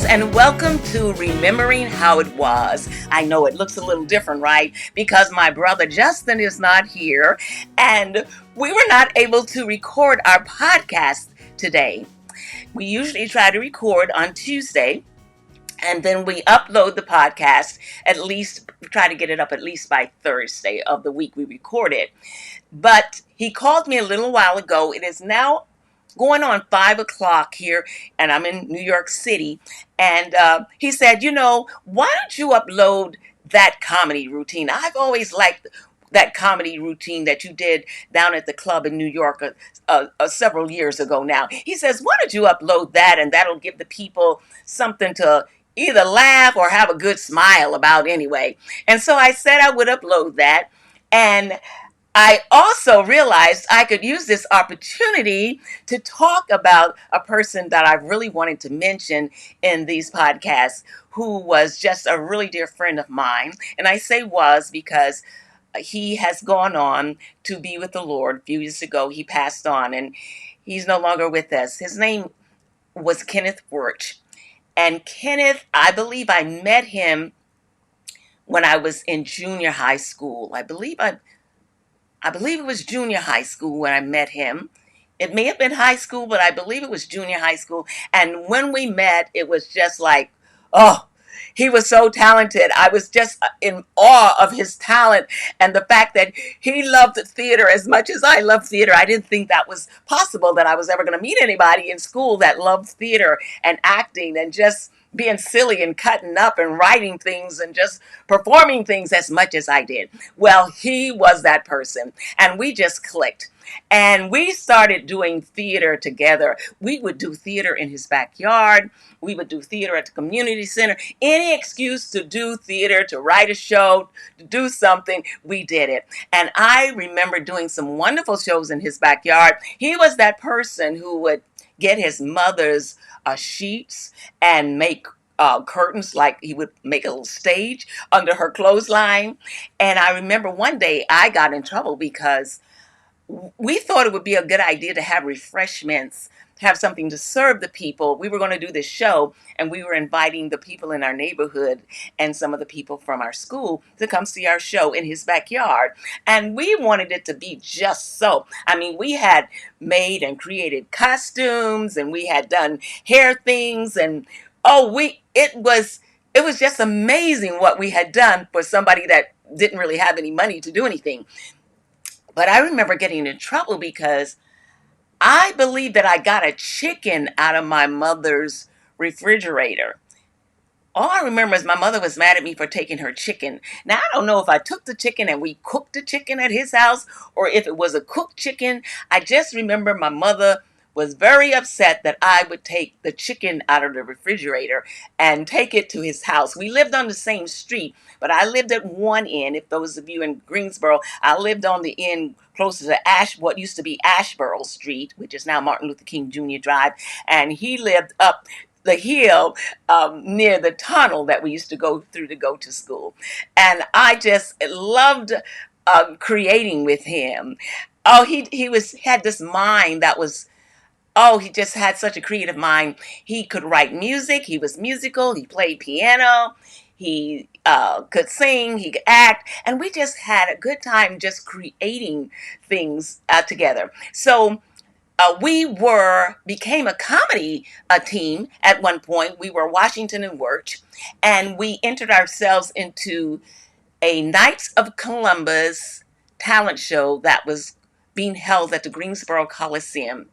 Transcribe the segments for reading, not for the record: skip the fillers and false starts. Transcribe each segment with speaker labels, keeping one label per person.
Speaker 1: listeners, and welcome to Remembering How It Was. I know it looks a little different, right? Because my brother Justin is not here, and we were not able to record our podcast today. We usually try to record on Tuesday, and then we upload the podcast, at least try to get it up at least by Thursday of the week we record it. But he called me a little while ago. It is now going on 5 o'clock here, and I'm in New York City. And he said, why don't you upload that comedy routine? I've always liked that comedy routine that you did down at the club in New York several years ago now. He says, why don't you upload that, and that'll give the people something to either laugh or have a good smile about anyway. And so I said I would upload that. And I also realized I could use this opportunity to talk about a person that I really wanted to mention in these podcasts, who was just a really dear friend of mine. And I say was because he has gone on to be with the Lord. A few years ago, he passed on, and he's no longer with us. His name was Kenneth Wyrtch. And Kenneth, I believe I met him when I was in junior high school. I believe it was junior high school when I met him. It may have been high school, but I believe it was junior high school. And when we met, it was just like, oh, he was so talented. I was just in awe of his talent and the fact that he loved theater as much as I love theater. I didn't think that was possible, that I was ever going to meet anybody in school that loved theater and acting and just being silly and cutting up and writing things and just performing things as much as I did. Well, he was that person, and we just clicked. And we started doing theater together. We would do theater in his backyard. We would do theater at the community center. Any excuse to do theater, to write a show, to do something, we did it. And I remember doing some wonderful shows in his backyard. He was that person who would get his mother's sheets and make curtains, like he would make a little stage under her clothesline. And I remember one day I got in trouble because we thought it would be a good idea to have refreshments, have something to serve the people. We were going to do this show, and we were inviting the people in our neighborhood and some of the people from our school to come see our show in his backyard. And we wanted it to be just so. I mean, we had made and created costumes, and we had done hair things, and it was just amazing what we had done for somebody that didn't really have any money to do anything. But I remember getting in trouble because I believe that I got a chicken out of my mother's refrigerator. All I remember is my mother was mad at me for taking her chicken. Now, I don't know if I took the chicken and we cooked the chicken at his house or if it was a cooked chicken. I just remember my mother was very upset that I would take the chicken out of the refrigerator and take it to his house. We lived on the same street, but I lived at one end. If those of you in Greensboro, I lived on the end closer to what used to be Ashboro Street, which is now Martin Luther King Jr. Drive, and he lived up the hill near the tunnel that we used to go through to go to school. And I just loved creating with him. Oh, he had this mind that was, he just had such a creative mind. He could write music. He was musical. He played piano. He could sing. He could act. And we just had a good time just creating things together. So we became a comedy team at one point. We were Washington and Wyrtch. And we entered ourselves into a Knights of Columbus talent show that was being held at the Greensboro Coliseum.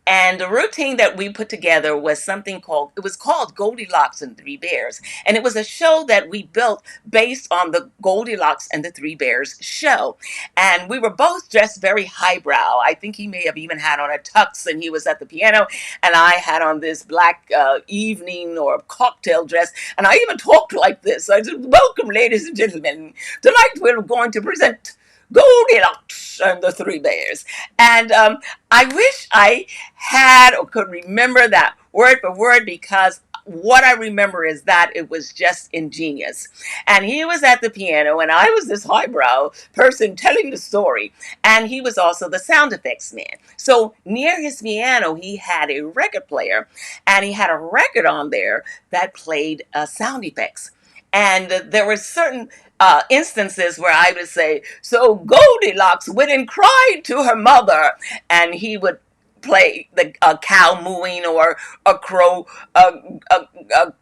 Speaker 1: And the routine that we put together was called Goldilocks and Three Bears. And it was a show that we built based on the Goldilocks and the Three Bears show. And we were both dressed very highbrow. I think he may have even had on a tux and he was at the piano. And I had on this black evening or cocktail dress. And I even talked like this. I said, welcome, ladies and gentlemen. Tonight we're going to present Goldilocks and the Three Bears. And I wish I had or could remember that word for word, because what I remember is that it was just ingenious. And he was at the piano, and I was this highbrow person telling the story. And he was also the sound effects man. So near his piano, he had a record player, and he had a record on there that played sound effects. And there were certain instances where I would say, "So Goldilocks went and cried to her mother," and he would play a cow mooing, or a crow, a, a, a,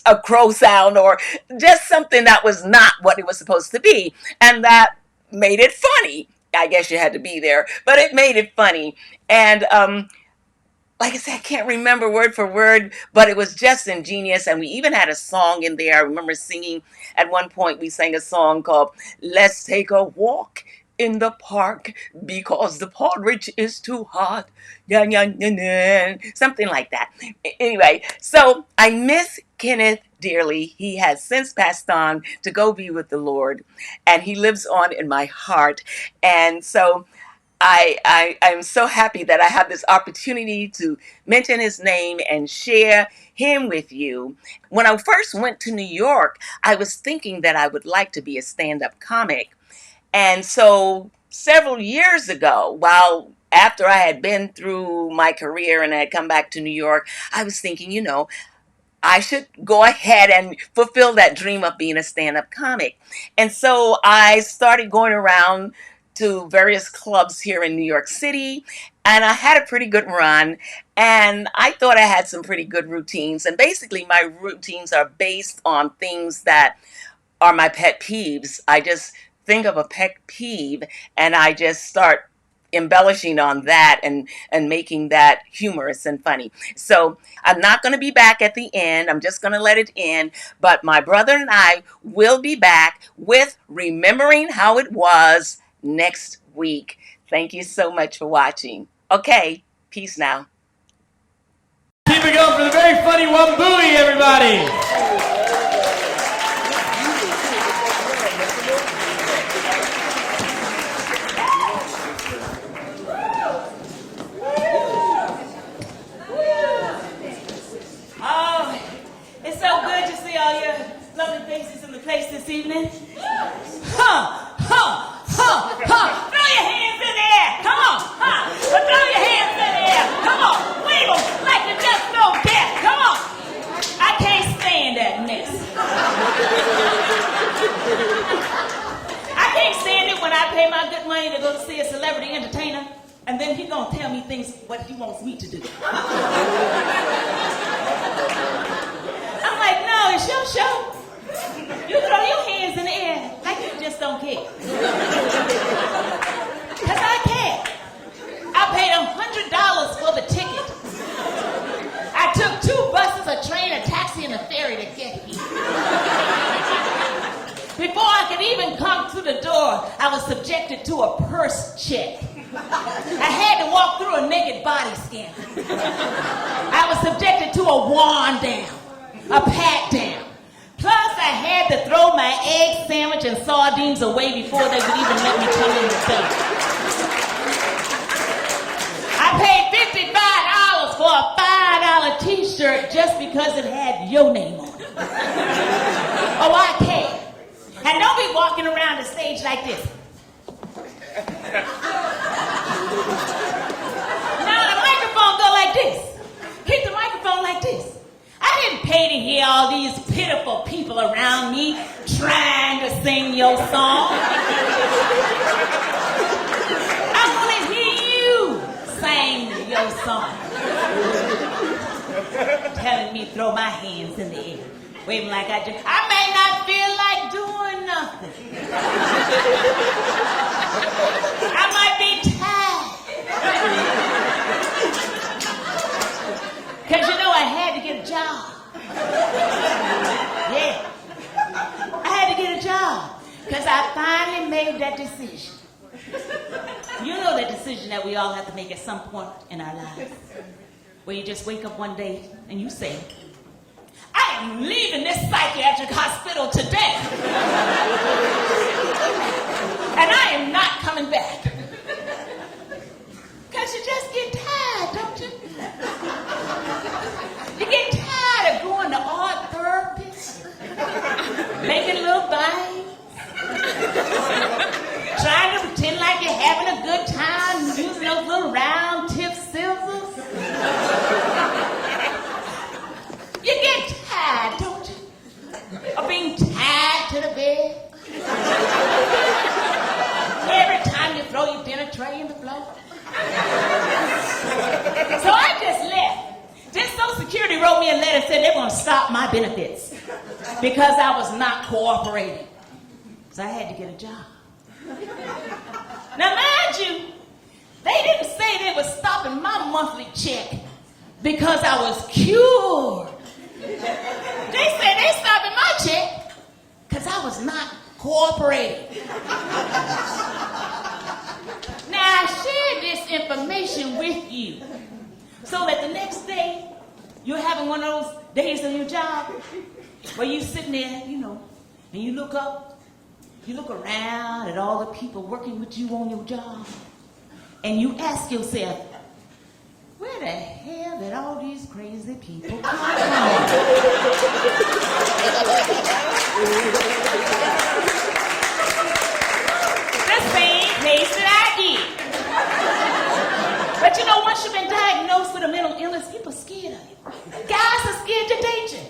Speaker 1: a crow sound, or just something that was not what it was supposed to be, and that made it funny. I guess you had to be there, but it made it funny. And like I said, I can't remember word for word, but it was just ingenious. And we even had a song in there. I remember singing at one point, we sang a song called "Let's Take a Walk in the Park Because the Porridge is Too Hot." Yeah, yeah, yeah, yeah. Something like that. Anyway, so I miss Kenneth dearly. He has since passed on to go be with the Lord, and he lives on in my heart. And so I'm so happy that I have this opportunity to mention his name and share him with you. When I first went to New York, I was thinking that I would like to be a stand-up comic. And so several years ago, while after I had been through my career and I had come back to New York, I was thinking, I should go ahead and fulfill that dream of being a stand-up comic. And so I started going around to various clubs here in New York City, and I had a pretty good run, and I thought I had some pretty good routines. And basically my routines are based on things that are my pet peeves. I just think of a pet peeve and I just start embellishing on that and making that humorous and funny. So I'm not going to be back at the end. I'm just going to let it end. But my brother and I will be back with Remembering How It Was next week. Thank you so much for watching. Okay, peace now.
Speaker 2: Keep it going for the very funny Wambui, everybody.
Speaker 3: It's so good to see all your lovely faces in the place this evening. Throw your hands in the air. Come on. Throw your hands in the air. Come on. Wave them like you just don't care. Come on. I can't stand that mess. I can't stand it when I pay my good money to go to see a celebrity entertainer, and then he gonna tell me things what he wants me to do. I'm like, no, it's your show. You throw your hands in the air like you just don't care. Because I care. I paid $100 for the ticket. I took 2 buses, a train, a taxi, and a ferry to get here. Before I could even come through the door, I was subjected to a purse check. I had to walk through a naked body scan. I was subjected to a wand down, a pat down. Plus, I had to throw my egg sandwich and sardines away before they would even let me come in the door. I paid $55 for a $5 t-shirt just because it had your name on it. Oh, I care. And don't be walking around the stage like this. Now the microphone go like this. Keep the microphone like this. I didn't pay to hear all these pitiful people around me trying to sing your song. I want to hear you sing your song. Telling me throw my hands in the air, waving like I just. I may not feel like doing nothing. I might be tired. Because I had to get a job. Yeah. I had to get a job. Because I finally made that decision. You know that decision that we all have to make at some point in our lives. Where you just wake up one day and you say, I am leaving this psychiatric hospital today. And I am not coming back. Because you just get tired, don't you? You get tired of going Social Security wrote me a letter and said they're going to stop my benefits because I was not cooperating. So I had to get a job. Now, mind you, they didn't say they were stopping my monthly check because I was cured. They said they stopping my check because I was not cooperating. Now, I shared this information with you so that the next day you're having one of those days on your job where you're sitting there, you know, and you look up, you look around at all the people working with you on your job, and you ask yourself, where the hell did all these crazy people come from? The same place that I did. But you know, once you've been diagnosed with a mental illness, people are scared of you. Guys are scared to date you.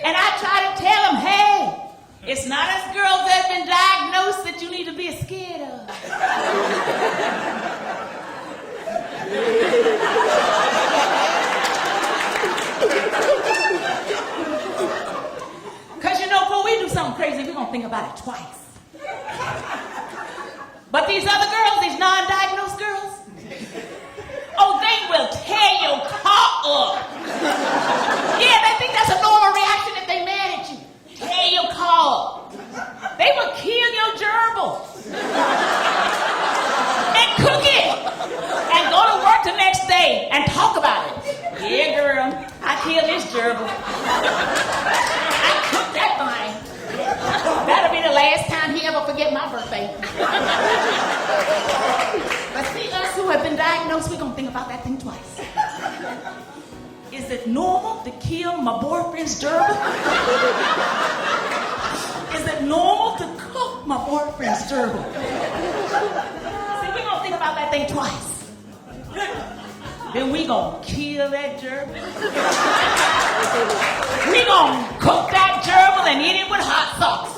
Speaker 3: And I try to tell them, hey, it's not us girls that have been diagnosed that you need to be scared of. Because you know, before we do something crazy, we're going to think about it twice. But these other girls, these non-diagnosed girls, oh, they will tear your car up. Yeah, they think that's a normal reaction if they mad at you. Tear your car up. They will kill your gerbil. And cook it. And go to work the next day and talk about it. Yeah, girl, I killed this gerbil. I cooked that thing. That'll be the last time he ever forget my birthday. But see, us who have been diagnosed, we're going to think about that thing twice. Is it normal to kill my boyfriend's gerbil? Is it normal to cook my boyfriend's gerbil? See, we're going to think about that thing twice. Then we going to kill that gerbil. We going to cook that gerbil and eat it with hot sauce.